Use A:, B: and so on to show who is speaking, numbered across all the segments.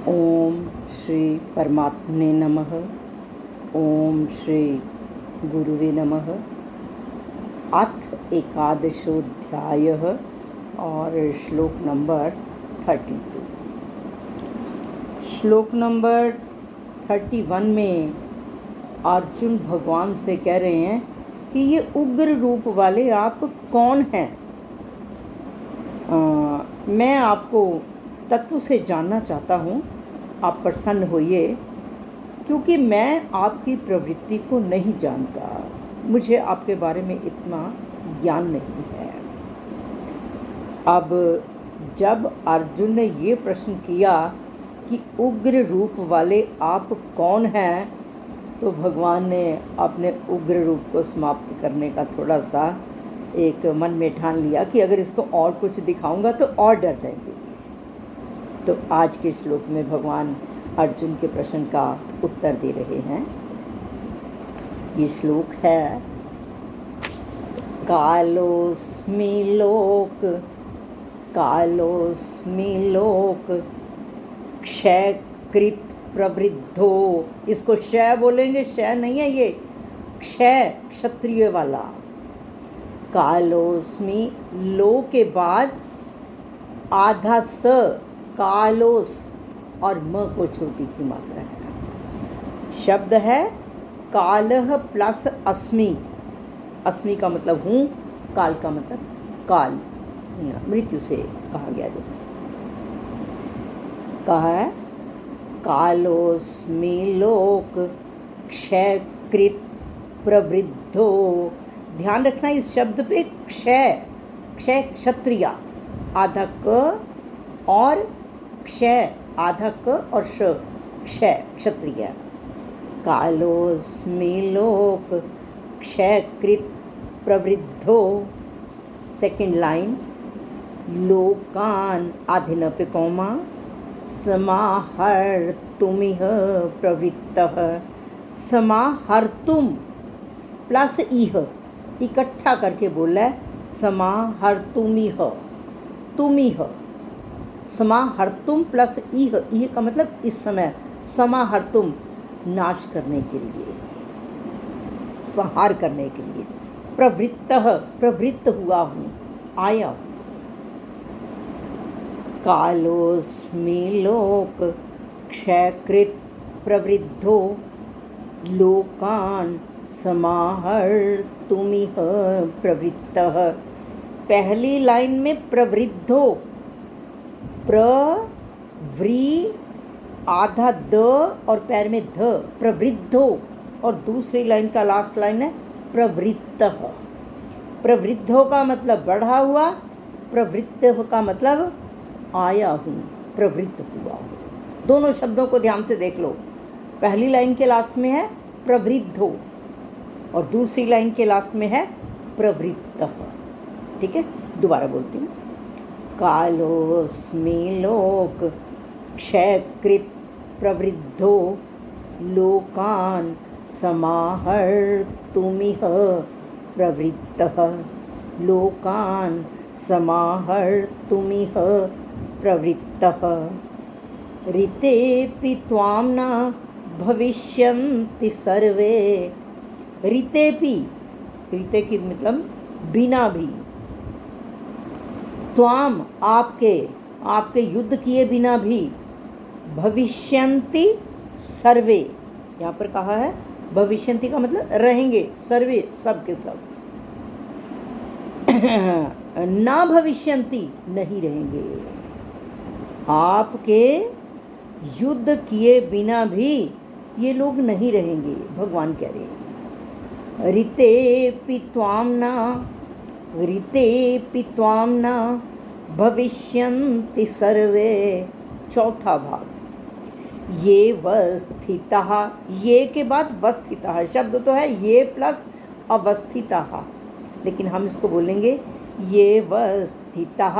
A: ओम श्री परमात्मने नमः। ओम श्री गुरुवे नमः। अथ एकादशोऽध्यायः और श्लोक नंबर 32। श्लोक नंबर 31 में अर्जुन भगवान से कह रहे हैं कि ये उग्र रूप वाले आप कौन हैं। मैं आपको तत्व से जानना चाहता हूँ, आप प्रसन्न होइए, क्योंकि मैं आपकी प्रवृत्ति को नहीं जानता, मुझे आपके बारे में इतना ज्ञान नहीं है। अब जब अर्जुन ने ये प्रश्न किया कि उग्र रूप वाले आप कौन हैं, तो भगवान ने अपने उग्र रूप को समाप्त करने का थोड़ा सा एक मन में ठान लिया कि अगर इसको और कुछ दिखाऊंगा तो और डर जाएंगे। तो आज के श्लोक में भगवान अर्जुन के प्रश्न का उत्तर दे रहे हैं। ये श्लोक है, कालोस्मि लोक क्षयकृत प्रवृद्धो। इसको क्षय बोलेंगे, क्षय नहीं है ये, क्षय क्षत्रिय वाला। कालोस्मि लो के बाद आधा स, कालोस और म को छोटी की मात्रा है। शब्द है कालह प्लस अस्मि। अस्मि का मतलब हूँ, काल का मतलब काल, मृत्यु से कहा गया। जो कहा है कालोस्मि लोक क्षयकृत प्रवृद्धो। ध्यान रखना इस शब्द पे, क्षय, क्षय क्षत्रिया, आधा क और क्षय आधा क और श, क्षय क्षत्रिय। कालोस्मि लोक क्षयकृत प्रवृद्धो। सेकंड लाइन, लोकान आधिनपिकोमा समाहर्तुमिह प्रवृत्तः। समाहर्तुम प्लस इह, इकट्ठा करके बोला है, समाहर्तुमिह, तुमिह। समाहर्तुम प्लस इह, इह का मतलब इस समय, समाहर्तुम नाश करने के लिए, संहार करने के लिए। प्रवृत्तः प्रवृत्त हुआ हूँ, आया हूँ। कालोस्मि लोक क्षयकृत प्रवृद्धो लोकान समाहर्तुमिह प्रवृत्तः। पहली लाइन में प्रवृद्धो, प्रवृ आधा द और पैर में ध, प्रवृद्धो। और दूसरी लाइन का लास्ट लाइन है प्रवृत्तः। प्रवृद्धो का मतलब बढ़ा हुआ, प्रवृत्त का मतलब आया हूँ, प्रवृत्त हुआ हूँ। दोनों शब्दों को ध्यान से देख लो। पहली लाइन के लास्ट में है प्रवृद्धो और दूसरी लाइन के लास्ट में है प्रवृत्तः। ठीक है, दोबारा बोलती हूँ। कालोस्मि लोक क्षयकृत प्रवृद्धो लोकान समाहर्तुमिह प्रवृत्तः। लोकान समाहर्तुमिह प्रवृत्तः। ऋतेऽपि त्वां न भविष्यन्ति सर्वे। ऋतेऽपि, ऋते की मतलब बिना भी, त्वाम आपके युद्ध किए बिना भी, भविष्यन्ति सर्वे, यहाँ पर कहा है भविष्यन्ति का मतलब रहेंगे, सर्वे सब के सब। ना भविष्यन्ति नहीं रहेंगे, आपके युद्ध किए बिना भी ये लोग नहीं रहेंगे, भगवान कह रहे हैं। ऋतेऽपि त्वां न भविष्यन्ति सर्वे। चौथा भाग, ये वस्थितः, ये के बाद वस्थितः शब्द तो है ये प्लस अवस्थितः, लेकिन हम इसको बोलेंगे ये वस्थितः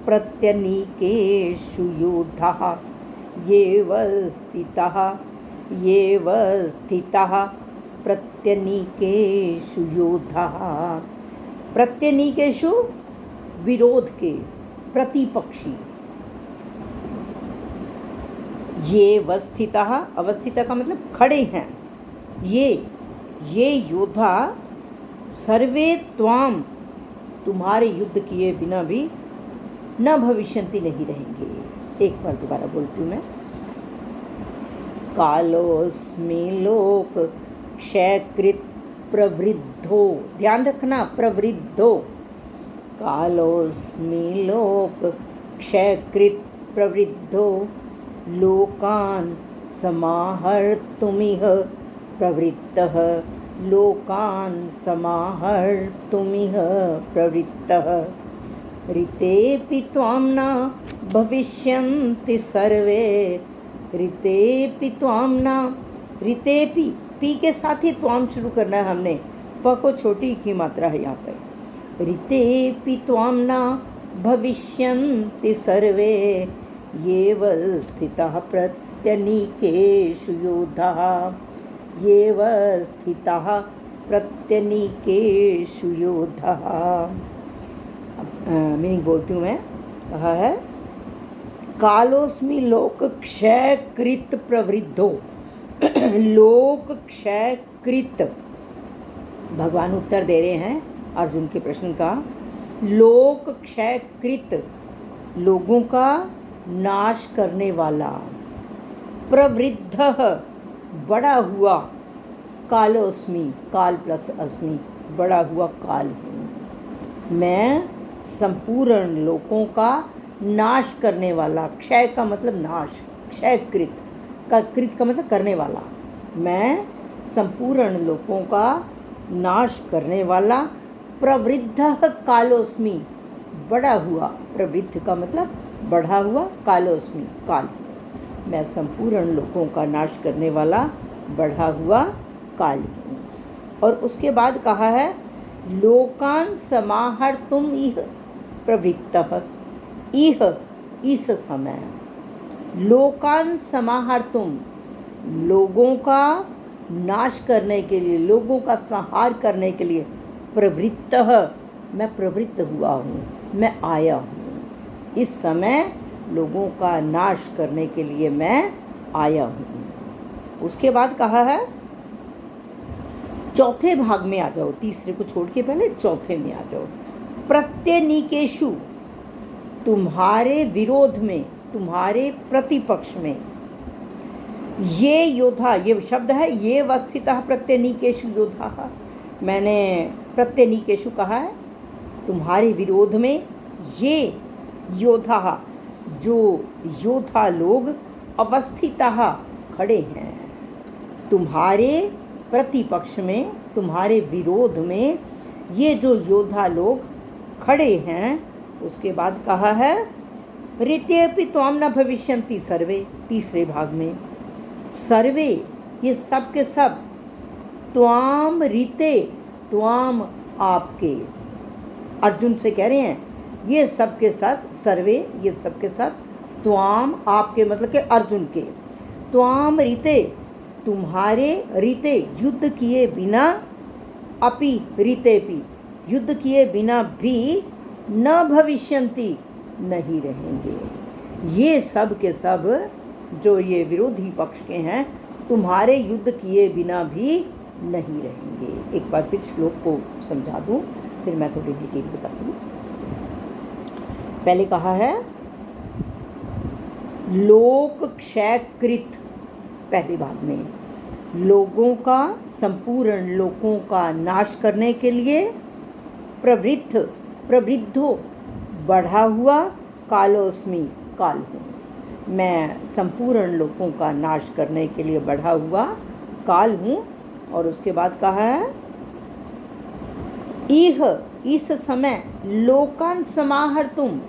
A: प्रत्यनीकेषु योद्धः। ये वस्थितः प्रत्यनीकेषु योद्धः। प्रत्यनीकेषु विरोध के, प्रतिपक्षी, ये वस्थितः, अवस्थितः का मतलब खड़े हैं, ये योद्धा सर्वे त्वाम, तुम्हारे युद्ध किए बिना भी न भविष्यन्ति, नहीं रहेंगे। एक बार दोबारा बोलती हूँ मैं। कालोस्मि लोक क्षयकृत प्रवृद्धो, ध्यान रखना, प्रवृद्धो, कालोस्मि लोक क्षयकृत प्रवृद्धो लोकान् समाहर्तुमिह प्रवृत्तः, लोकान् समाहर्तुमिह प्रवृत्तः। ऋतेऽपि त्वां न भविष्यन्ति सर्वे, ऋतेऽपि त्वां न, ऋतेऽपि, पी के साथ ही त्वां शुरू करना है हमने, प को छोटी की मात्रा है यहाँ पे। ऋतेऽपि त्वां न भविष्यन्ति सर्वे, येव स्थितः प्रत्यनीकेषु योधाः, येव स्थितः प्रत्यनीकेषु योधाः। मीनिंग बोलती हूँ मैं। कहा है कालोस्मि लोक क्षयकृत प्रवृद्धो, लोक क्षयकृत, भगवान उत्तर दे रहे हैं अर्जुन के प्रश्न का। लोक क्षयकृत, लोगों का नाश करने वाला, प्रवृद्धः, बड़ा हुआ, कालोस्मि, काल प्लस अस्मि, बड़ा हुआ काल हूँ मैं, संपूर्ण लोकों का नाश करने वाला। क्षय का मतलब नाश, क्षयकृत का, कृत का मतलब करने वाला। मैं संपूर्ण लोकों का नाश करने वाला, प्रवृद्धः कालोस्मि, बड़ा हुआ, प्रवृद्ध का मतलब बढ़ा हुआ, कालोस्मि, काल, मैं संपूर्ण लोकों का नाश करने वाला बढ़ा हुआ काल हूँ। और उसके बाद कहा है लोकान् समाहर्तुम इह प्रवृत्तः, इह, इस समय, लोकान् समाहर्तुम, लोगों का नाश करने के लिए, लोगों का संहार करने के लिए, प्रवृत्तः, मैं प्रवृत्त हुआ हूँ, मैं आया हूँ, इस समय लोगों का नाश करने के लिए मैं आया हूँ। उसके बाद कहा है चौथे भाग में आ जाओ, तीसरे को छोड़ के पहले चौथे में आ जाओ। प्रत्यनीकेषु, तुम्हारे विरोध में, तुम्हारे प्रतिपक्ष में, ये योद्धा, ये शब्द है, ये वस्थितः प्रत्यनीकेषु योद्धा, मैंने प्रत्यनीकेषु कहा है, तुम्हारे विरोध में ये योद्धा, जो योद्धा लोग अवस्थितः खड़े हैं, तुम्हारे प्रतिपक्ष में, तुम्हारे विरोध में ये जो योद्धा लोग खड़े हैं। उसके बाद कहा है ऋतेऽपि त्वां न भविष्यन्ति सर्वे, तीसरे भाग में, सर्वे, ये सब के सब, त्वाम ऋते, त्वाम आपके, अर्जुन से कह रहे हैं ये सब के सब, सर्वे, ये सब के सब, त्वाम, आपके मतलब के अर्जुन के, त्वाम ऋते, तुम्हारे, ऋते, युद्ध किए बिना, अपि ऋतेऽपि, युद्ध किए बिना भी, न भविष्यन्ति, नहीं रहेंगे। ये सब के सब जो ये विरोधी पक्ष के हैं, तुम्हारे युद्ध किए बिना भी नहीं रहेंगे। एक बार फिर श्लोक को समझा दूं, फिर मैं थोड़ी डिटेल बताती हूँ। पहले कहा है लोक क्षयकृत, पहले भाग में, लोगों का, संपूर्ण लोगों का नाश करने के लिए, प्रवृद्ध, प्रवृद्धो, बढ़ा हुआ, कालोस्मि, काल हूँ मैं, संपूर्ण लोगों का नाश करने के लिए बढ़ा हुआ काल हूँ। और उसके बाद कहा है इह, इस समय, लोकान् समाहर्तुम,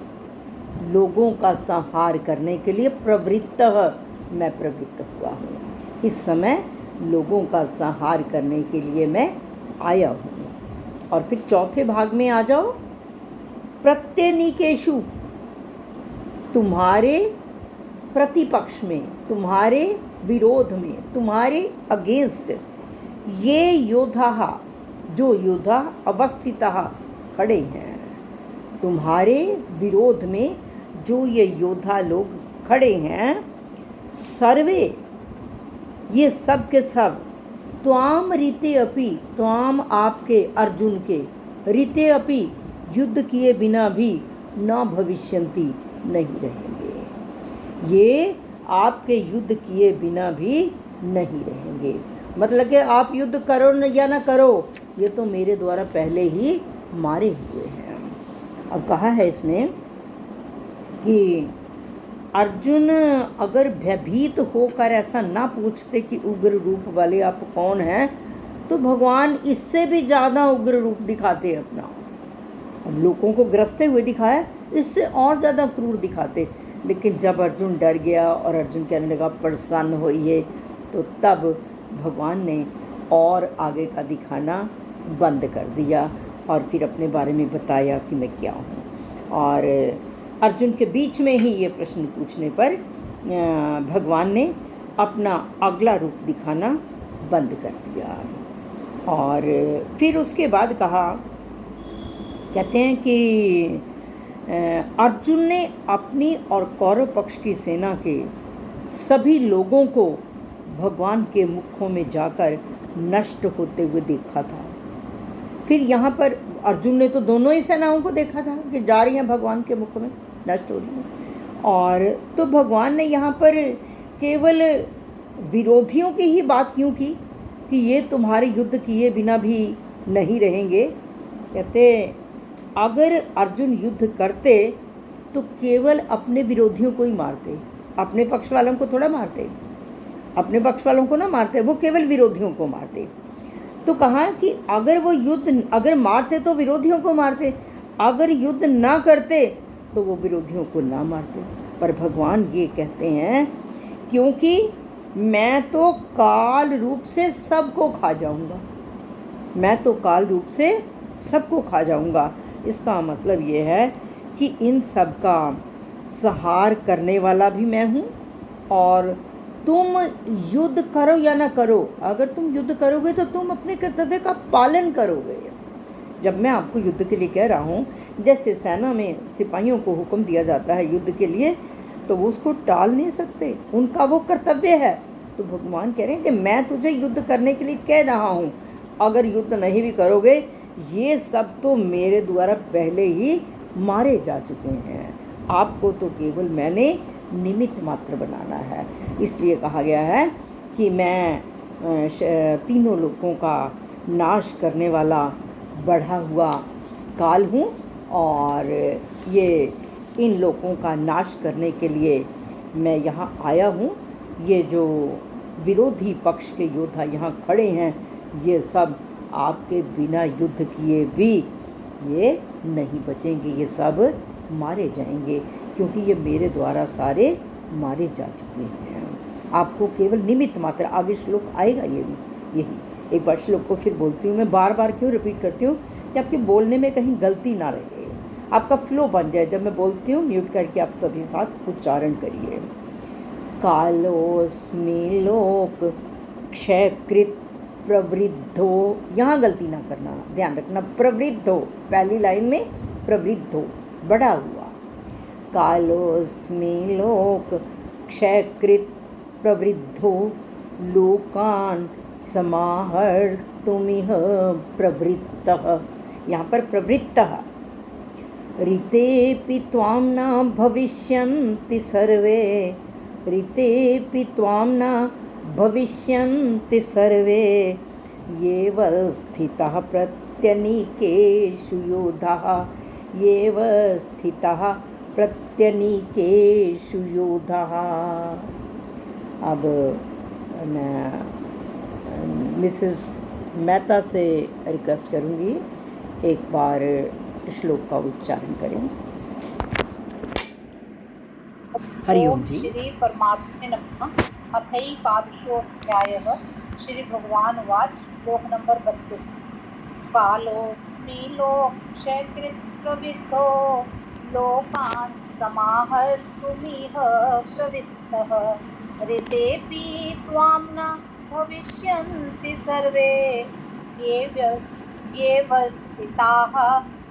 A: लोगों का संहार करने के लिए, प्रवृत्तः, मैं प्रवृत्त हुआ हूँ, इस समय लोगों का संहार करने के लिए मैं आया हूँ। और फिर चौथे भाग में आ जाओ, प्रत्यनीकेषु, तुम्हारे प्रतिपक्ष में, तुम्हारे विरोध में, तुम्हारे अगेंस्ट, ये योद्धा, जो योद्धा अवस्थितः खड़े हैं, तुम्हारे विरोध में जो ये योद्धा लोग खड़े हैं, सर्वे, ये सब के सब, त्वाम रीते अपि, त्वाम आपके, अर्जुन के, रीते अपि युद्ध किए बिना भी न भविष्यन्ति नहीं रहेंगे। ये आपके युद्ध किए बिना भी नहीं रहेंगे। मतलब कि आप युद्ध करो या ना करो, ये तो मेरे द्वारा पहले ही मारे हुए हैं। अब कहा है इसमें कि अर्जुन अगर भयभीत होकर ऐसा ना पूछते कि उग्र रूप वाले आप कौन हैं, तो भगवान इससे भी ज़्यादा उग्र रूप दिखाते अपना। अब लोगों को ग्रसते हुए दिखाया, इससे और ज़्यादा क्रूर दिखाते। लेकिन जब अर्जुन डर गया और अर्जुन कहने लगा प्रसन्न होइए, तो तब भगवान ने और आगे का दिखाना बंद कर दिया और फिर अपने बारे में बताया कि मैं क्या हूँ। और अर्जुन के बीच में ही ये प्रश्न पूछने पर भगवान ने अपना अगला रूप दिखाना बंद कर दिया। और फिर उसके बाद कहा, कहते हैं कि अर्जुन ने अपनी और कौरव पक्ष की सेना के सभी लोगों को भगवान के मुखों में जाकर नष्ट होते हुए देखा था। फिर यहाँ पर अर्जुन ने तो दोनों ही सेनाओं को देखा था कि जा रही हैं भगवान के मुख में, नष्ट हो रही हैं। और तो भगवान ने यहाँ पर केवल विरोधियों की ही बात क्यों की कि ये तुम्हारे युद्ध किए बिना भी नहीं रहेंगे। कहते अगर अर्जुन युद्ध करते तो केवल अपने विरोधियों को ही मारते, अपने पक्ष वालों को थोड़ा मारते, अपने पक्ष वालों को ना मारते, वो केवल विरोधियों को मारते। तो कहा कि अगर वो युद्ध अगर मारते तो विरोधियों को मारते, अगर युद्ध ना करते तो वो विरोधियों को ना मारते। पर भगवान ये कहते हैं क्योंकि मैं तो काल रूप से सबको खा जाऊंगा, मैं तो काल रूप से सबको खा जाऊंगा। इसका मतलब ये है कि इन सब का संहार करने वाला भी मैं हूँ। और तुम युद्ध करो या ना करो, अगर तुम युद्ध करोगे तो तुम अपने कर्तव्य का पालन करोगे। जब मैं आपको युद्ध के लिए कह रहा हूँ, जैसे सेना में सिपाहियों को हुक्म दिया जाता है युद्ध के लिए, तो वो उसको टाल नहीं सकते, उनका वो कर्तव्य है। तो भगवान कह रहे हैं कि मैं तुझे युद्ध करने के लिए कह रहा हूँ, अगर युद्ध नहीं भी करोगे, ये सब तो मेरे द्वारा पहले ही मारे जा चुके हैं, आपको तो केवल मैंने निमित्त मात्र बनाना है। इसलिए कहा गया है कि मैं तीनों लोगों का नाश करने वाला बढ़ा हुआ काल हूँ, और ये इन लोगों का नाश करने के लिए मैं यहाँ आया हूँ। ये जो विरोधी पक्ष के योद्धा यहाँ खड़े हैं, ये सब आपके बिना युद्ध किए भी ये नहीं बचेंगे, ये सब मारे जाएंगे, क्योंकि ये मेरे द्वारा सारे मारे जा चुके हैं। आपको केवल निमित्त मात्र, आगे श्लोक आएगा ये भी, यही एक बार श्लोक को फिर बोलती हूँ मैं, बार बार क्यों रिपीट करती हूँ कि आपके बोलने में कहीं गलती ना रहे, आपका फ्लो बन जाए। जब मैं बोलती हूँ म्यूट करके आप सभी साथ उच्चारण करिए। कालोस्मि लोक क्षयकृत प्रवृद्धो, यहाँ गलती ना करना, ध्यान रखना, प्रवृद्धो, पहली लाइन में प्रवृद्धो, बड़ा हुआ। कालोस्मि लोक क्षयकृत प्रवृद्धो लोकान समाहर्तुमिह प्रवृत्तः, यहाँ पर प्रवृत्तः, ऋतेऽपि त्वां न भविष्यन्ति सर्वे, ऋतेऽपि त्वां न भविष्यन्ति सर्वे, येव स्थितः प्रत्यनीकेषु योधाः, येव स्थितः प्रत्यनीकेषु योधाः। अब मैं मिसेस मेहता से रिक्वेस्ट करूँगी एक बार श्लोक का उच्चारण करें। हरिओम जी।
B: श्री परमात्मे नमः। अथैकादशोऽध्यायः। श्री भगवान उवाच, श्लोक नंबर 32। कालोऽस्मि लोकक्षयकृत् प्रवृद्धो लोकान् समाहर्तुमिह प्रवृत्तः, ऋतेऽपि त्वां न भविष्यन्ति सर्वे, येव स्थिताः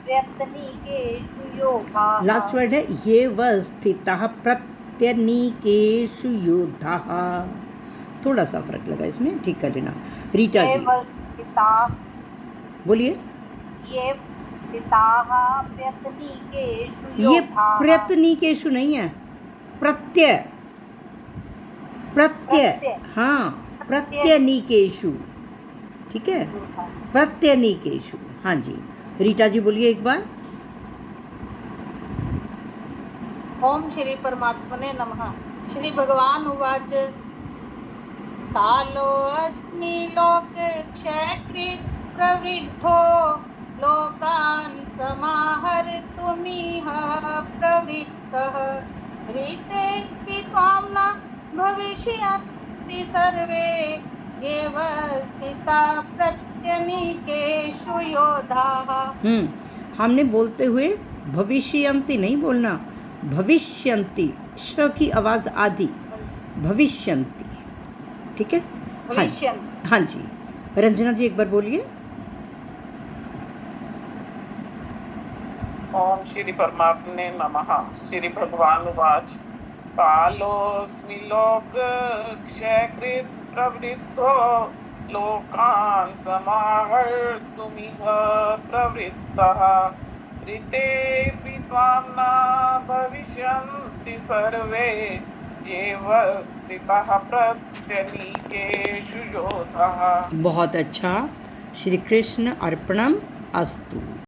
B: प्रत्यनीकेषु योधाः।
A: लास्ट वर्ड है ये व स्थितः प्रत्यनीकेषु योद्धाः। थोड़ा सा फर्क लगा इसमें, ठीक कर लेना। रीटा
B: ये
A: जी
B: वस्थिता
A: बोलिए।
B: ये स्थिताः प्रत्यनीकेषु
A: ये
B: योधाः।
A: प्रत्यनीकेषु नहीं है, प्रत्यय प्रत्यय
B: प्रत्यय।
A: हाँ, प्रत्यनीकेषु, ठीक है,
B: योधाः।
A: प्रत्यनीकेषु। हाँ जी, रीटा जी बोलिए एक बार।
C: ओम श्री परमात्मने नमः। श्री भगवान उवाच कालोऽस्मि लोके क्षयकृत् प्रवृद्धो लोकान् समाहर्तुमिह प्रवृत्तः ऋतेऽपि त्वां न भविष्यन्ति सर्वे एव स्थिता प्रत्यनीकेषु योधाः।
A: हमने बोलते हुए भविष्यन्ति नहीं बोलना, भविष्यन्ति, श की आवाज़ आधी, भविष्यन्ति, ठीक है। हाँ
C: भविष्यन्ति।
A: हाँ जी, रंजना जी एक बार बोलिए।
D: ओम श्री परमात्मने नमः। श्री भगवान उवाच कालोऽस्मि लोकक्षयकृत् प्रवृद्धो लोकान् समाहर्तुमिह प्रवृत्तः ऋतेऽपि त्वां न भविष्यन्ति सर्वे एव स्थिताः प्रत्यनीकेषु योधाः।
A: बहुत अच्छा। श्री कृष्ण अर्पणम अस्तु।